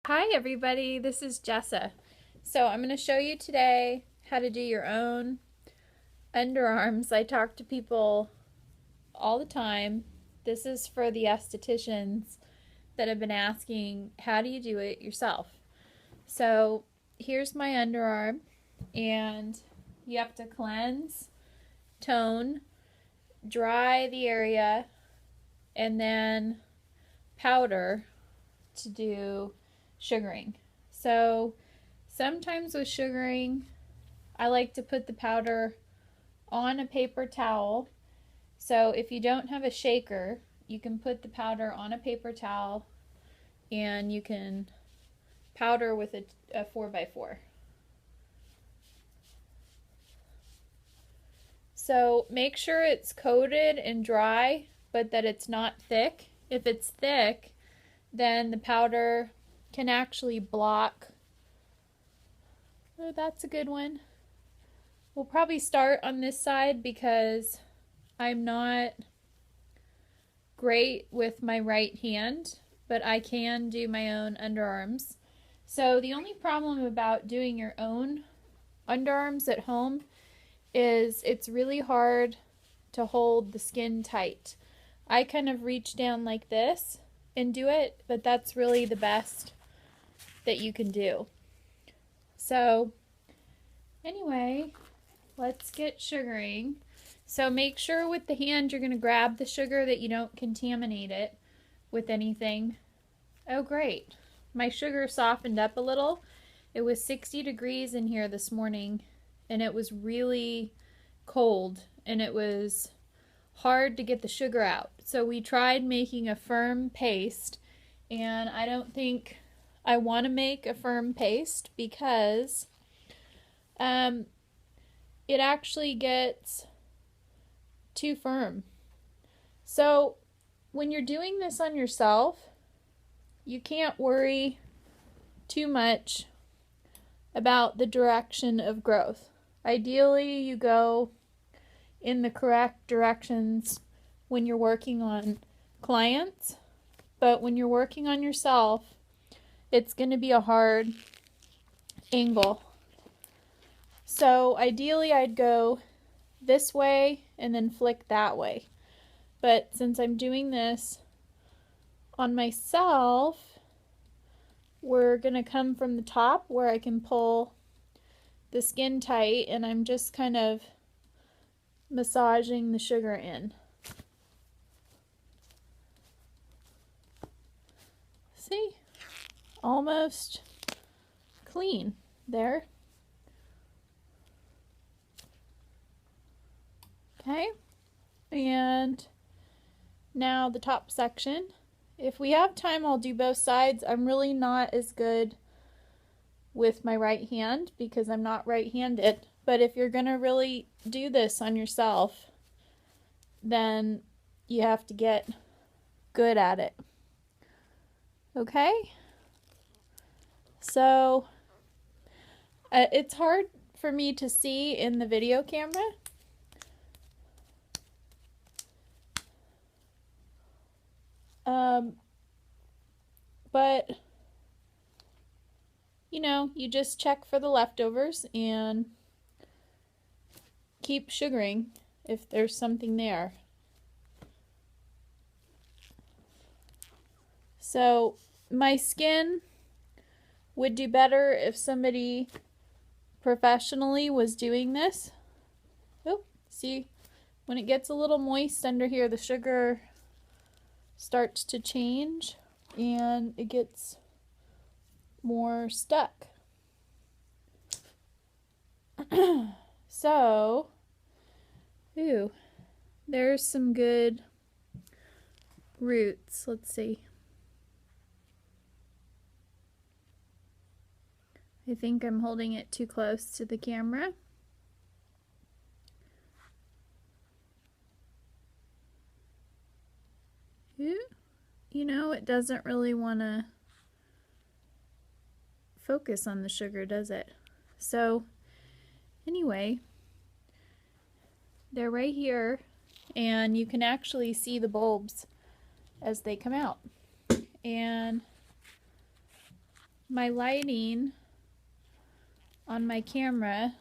Hi everybody, this is Jessa. So I'm going to show you today how to do your own underarms. I talk to people all the time. This is for the estheticians that have been asking, how do you do it yourself? So here's my underarm, and you have to cleanse, tone, dry the area, and then powder to do sugaring. So sometimes with sugaring, I like to put the powder on a paper towel. So if you don't have a shaker, you can put the powder on a paper towel and you can powder with a 4x4. So make sure it's coated and dry, but that it's not thick. If it's thick, then the powder can actually block. Oh, that's a good one. We'll probably start on this side because I'm not great with my right hand, but I can do my own underarms. So the only problem about doing your own underarms at home is it's really hard to hold the skin tight. I kind of reach down like this and do it, but that's really the best that you can do. So anyway, let's get sugaring. So make sure with the hand you're going to grab the sugar that you don't contaminate it with anything. Oh great, my sugar softened up a little. It was 60 degrees in here this morning and it was really cold and it was hard to get the sugar out. So we tried making a firm paste, and I don't think I want to make a firm paste because it actually gets too firm. So when you're doing this on yourself, you can't worry too much about the direction of growth. Ideally, you go in the correct directions when you're working on clients, but when you're working on yourself, it's going to be a hard angle. So ideally I'd go this way and then flick that way. But since I'm doing this on myself, we're going to come from the top where I can pull the skin tight, and I'm just kind of massaging the sugar in. See? Almost clean there. Okay, and now the top section. If we have time, I'll do both sides. I'm really not as good with my right hand because I'm not right-handed, but if you're gonna really do this on yourself, then you have to get good at it. Okay? So it's hard for me to see in the video camera. But you know, you just check for the leftovers and keep sugaring if there's something there. So my skin would do better if somebody professionally was doing this. Oh, see, when it gets a little moist under here, the sugar starts to change and it gets more stuck. So, ooh, there's some good roots. Let's see. I think I'm holding it too close to the camera. Ooh, you know, it doesn't really want to focus on the sugar, does it? So anyway, they're right here, and you can actually see the bulbs as they come out. And my lighting on my camera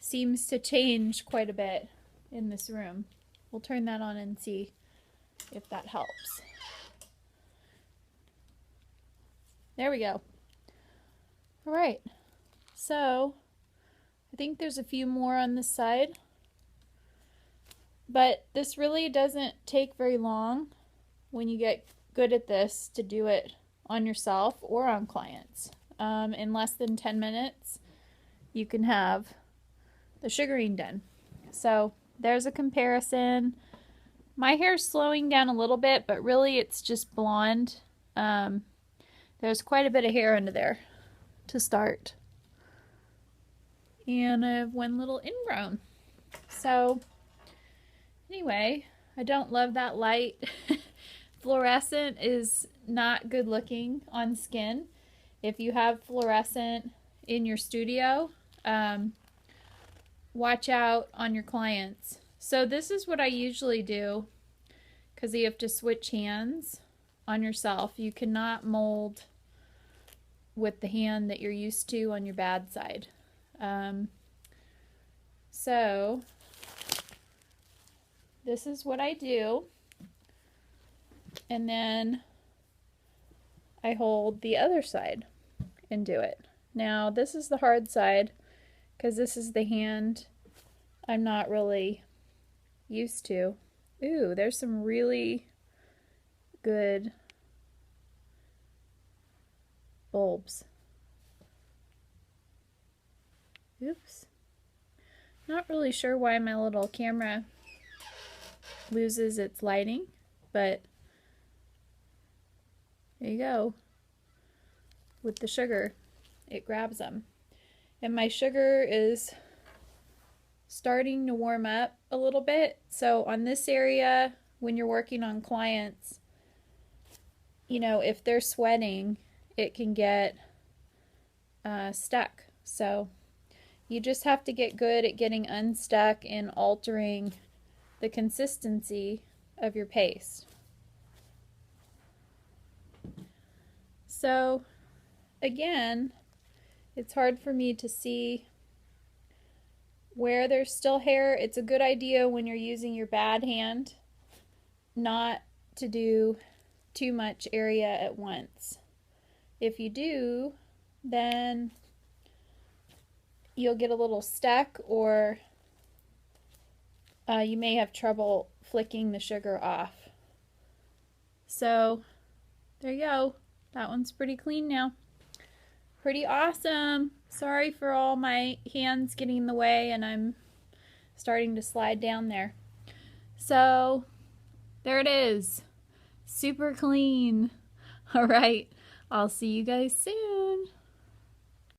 seems to change quite a bit in this room. We'll turn that on and see if that helps. There we go. All right, so I think there's a few more on this side, but this really doesn't take very long when you get good at this to do it on yourself or on clients. In less than 10 minutes, you can have the sugaring done. So there's a comparison. My hair's slowing down a little bit, but really it's just blonde. There's quite a bit of hair under there to start. And I have one little ingrown. So anyway, I don't love that light. Fluorescent is not good looking on skin. If you have fluorescent in your studio, watch out on your clients. So this is what I usually do, because you have to switch hands on yourself. You cannot mold with the hand that you're used to on your bad side. So this is what I do, and then I hold the other side and do it. Now this is the hard side because this is the hand I'm not really used to. Ooh, there's some really good bulbs. Oops. Not really sure why my little camera loses its lighting, but there you go. With the sugar, it grabs them. And my sugar is starting to warm up a little bit. So on this area, when you're working on clients, you know, if they're sweating, it can get stuck. So you just have to get good at getting unstuck and altering the consistency of your paste. So again, it's hard for me to see where there's still hair. It's a good idea when you're using your bad hand not to do too much area at once. If you do, then you'll get a little stuck, or you may have trouble flicking the sugar off. So there you go. That one's pretty clean now. Pretty awesome. Sorry for all my hands getting in the way and I'm starting to slide down there. So there it is. Super clean. All right. I'll see you guys soon.